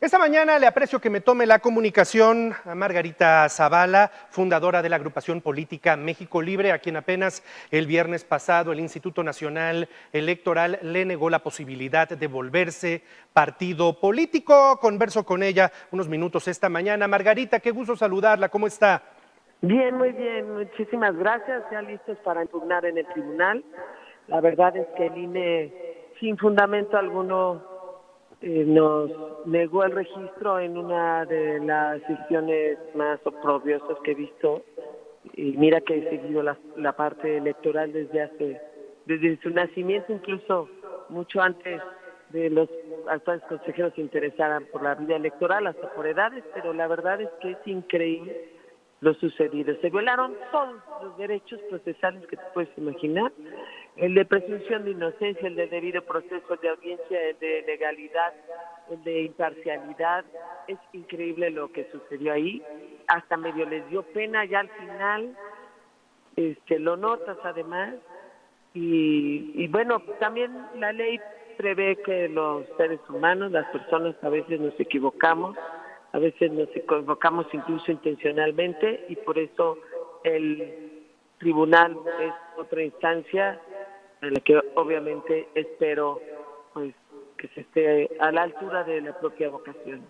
Esta mañana le aprecio que me tome la comunicación a Margarita Zavala, fundadora de la agrupación política México Libre, a quien apenas el viernes pasado el Instituto Nacional Electoral le negó la posibilidad de volverse partido político. Converso con ella unos minutos esta mañana. Margarita, qué gusto saludarla, ¿cómo está? Bien, muy bien, muchísimas gracias. Ya listos para impugnar en el tribunal. La verdad es que el INE, sin fundamento alguno, nos negó el registro en una de las sesiones más oprobiosas que he visto. Y mira que he seguido la parte electoral desde su nacimiento, incluso mucho antes de los actuales consejeros se interesaran por la vida electoral, hasta por edades, pero la verdad es que es increíble lo sucedido. Se violaron todos los derechos procesales que te puedes imaginar, el de presunción de inocencia, el de debido proceso, el de audiencia, el de legalidad, el de imparcialidad. Es increíble lo que sucedió ahí, hasta medio les dio pena ya al final, lo notas además, y bueno, también la ley prevé que los seres humanos, las personas a veces nos equivocamos, a veces nos equivocamos incluso intencionalmente, y por eso el tribunal es otra instancia en la que obviamente espero pues que se esté a la altura de la propia vocación.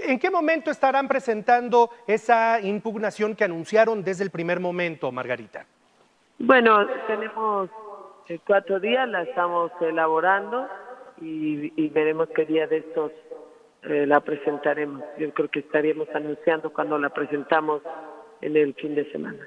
¿En qué momento estarán presentando esa impugnación que anunciaron desde el primer momento, Margarita? Bueno, tenemos 4 días, la estamos elaborando y veremos qué día de estos la presentaremos. Yo creo que estaríamos anunciando cuando la presentamos en el fin de semana.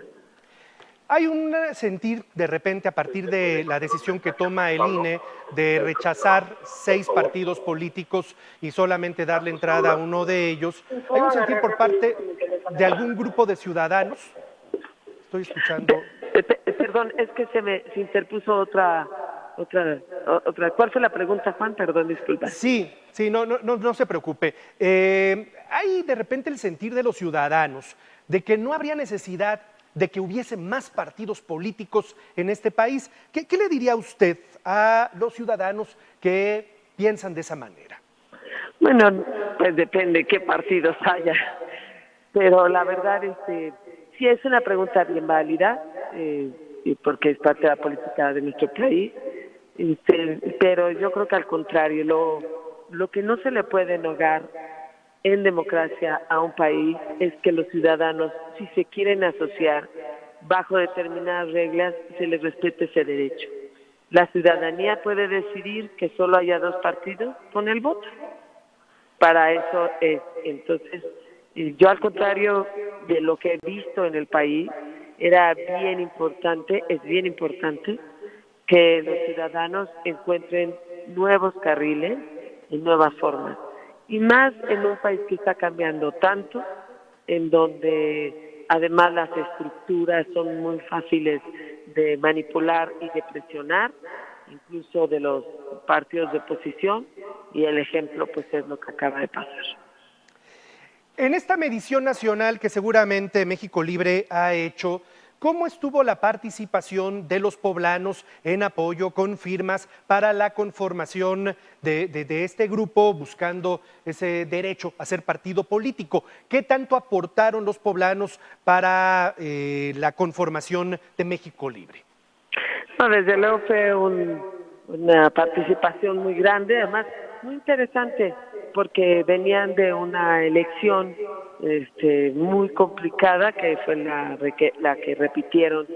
Hay un sentir de repente a partir de la decisión que toma el INE de rechazar 6 partidos políticos y solamente darle entrada a uno de ellos. Hay un sentir por parte de algún grupo de ciudadanos. Estoy escuchando. Perdón, es que se interpuso otra. ¿Cuál fue la pregunta, Juan? Perdón, disculpa. Sí, no se preocupe. Hay de repente el sentir de los ciudadanos de que no habría necesidad de que hubiese más partidos políticos en este país. ¿Qué le diría usted a los ciudadanos que piensan de esa manera? Bueno, pues depende qué partidos haya, pero la verdad sí es una pregunta bien válida, y porque es parte de la política de nuestro país, pero yo creo que al contrario, lo que no se le puede negar en democracia a un país es que los ciudadanos, si se quieren asociar bajo determinadas reglas, se les respete ese derecho. La ciudadanía puede decidir que solo haya 2 partidos con el voto. Para eso es. Entonces, yo al contrario de lo que he visto en el país, es bien importante que los ciudadanos encuentren nuevos carriles y nuevas formas. Y más en un país que está cambiando tanto, en donde además las estructuras son muy fáciles de manipular y de presionar, incluso de los partidos de oposición, y el ejemplo pues es lo que acaba de pasar. En esta medición nacional que seguramente México Libre ha hecho, ¿cómo estuvo la participación de los poblanos en apoyo con firmas para la conformación de este grupo buscando ese derecho a ser partido político? ¿Qué tanto aportaron los poblanos para la conformación de México Libre? No, desde luego fue una participación muy grande, además muy interesante, porque venían de una elección muy complicada, que fue la que repitieron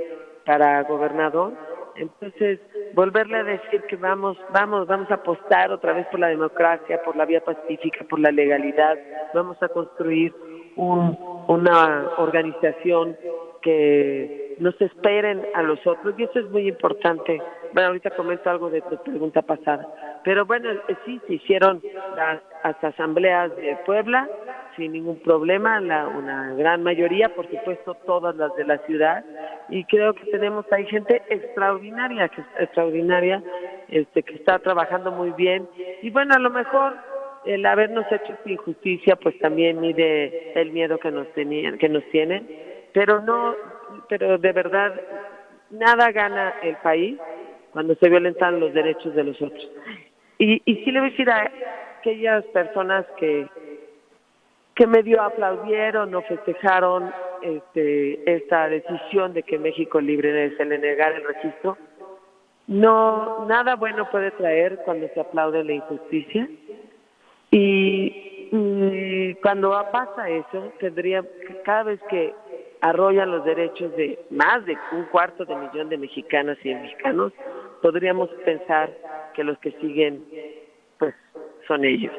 para gobernador. Entonces, volverle a decir que vamos a apostar otra vez por la democracia, por la vía pacífica, por la legalidad, vamos a construir una organización que nos esperen a los otros, y eso es muy importante. Bueno, ahorita comento algo de tu pregunta pasada, pero bueno, sí, se hicieron las asambleas de Puebla sin ningún problema, una gran mayoría, por supuesto todas las de la ciudad, y creo que tenemos ahí gente extraordinaria, que está trabajando muy bien, y bueno, a lo mejor el habernos hecho esta injusticia pues también mide el miedo que nos tienen, pero de verdad nada gana el país cuando se violentan los derechos de los otros. Y sí le voy a decir a aquellas personas que que medio aplaudieron o festejaron esta decisión de que México Libre se le negara el registro. No, nada bueno puede traer cuando se aplaude la injusticia y cuando pasa eso, cada vez que arrollan los derechos de más de 250,000 de mexicanas y de mexicanos, podríamos pensar que los que siguen pues son ellos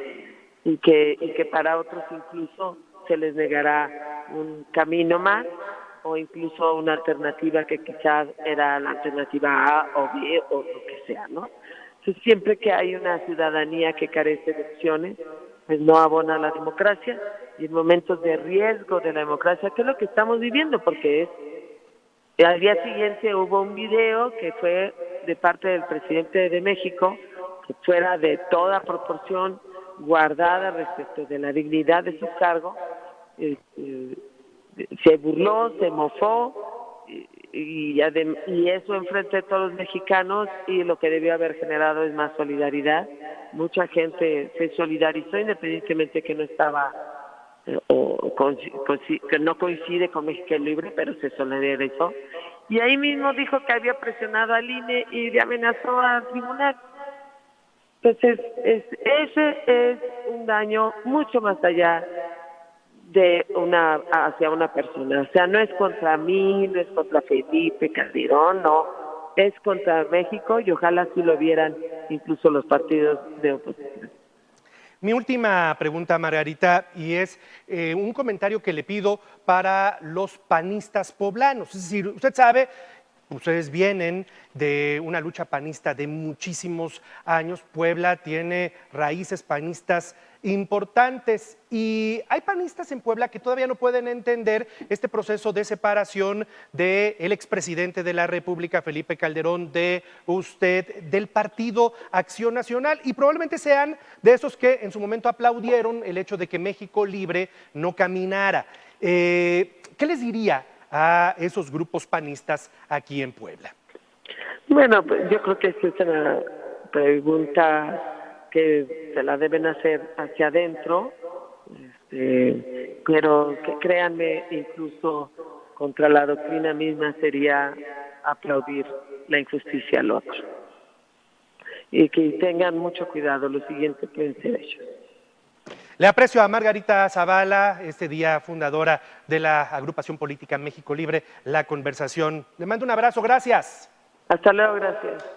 y que para otros incluso se les negará un camino más o incluso una alternativa que quizás era la alternativa A o B o lo que sea, ¿no? Entonces, siempre que hay una ciudadanía que carece de opciones, pues no abona la democracia, y en momentos de riesgo de la democracia, que es lo que estamos viviendo, porque al día siguiente hubo un video que fue de parte del presidente de México, que fuera de toda proporción guardada respecto de la dignidad de su cargo, se burló, se mofó y eso enfrente de todos los mexicanos, y lo que debió haber generado es más solidaridad. Mucha gente se solidarizó independientemente que no estaba que no coincide con México Libre, pero se solidarizó. Y ahí mismo dijo que había presionado al INE y amenazó al tribunal. Entonces, ese es un daño mucho más allá hacia una persona. O sea, no es contra mí, no es contra Felipe Calderón, no. Es contra México, y ojalá sí lo vieran incluso los partidos de oposición. Mi última pregunta, Margarita, y es un comentario que le pido para los panistas poblanos. Es decir, usted sabe, ustedes vienen de una lucha panista de muchísimos años. Puebla tiene raíces panistas importantes y hay panistas en Puebla que todavía no pueden entender este proceso de separación del expresidente de la República, Felipe Calderón, de usted, del Partido Acción Nacional, y probablemente sean de esos que en su momento aplaudieron el hecho de que México Libre no caminara. ¿Qué les diría a esos grupos panistas aquí en Puebla? Bueno, pues yo creo que esta es una pregunta que se la deben hacer hacia adentro, pero que créanme, incluso contra la doctrina misma sería aplaudir la injusticia al otro. Y que tengan mucho cuidado, lo siguiente pueden ser ellos. Le aprecio a Margarita Zavala, este día fundadora de la agrupación política México Libre, la conversación. Le mando un abrazo, gracias. Hasta luego, gracias.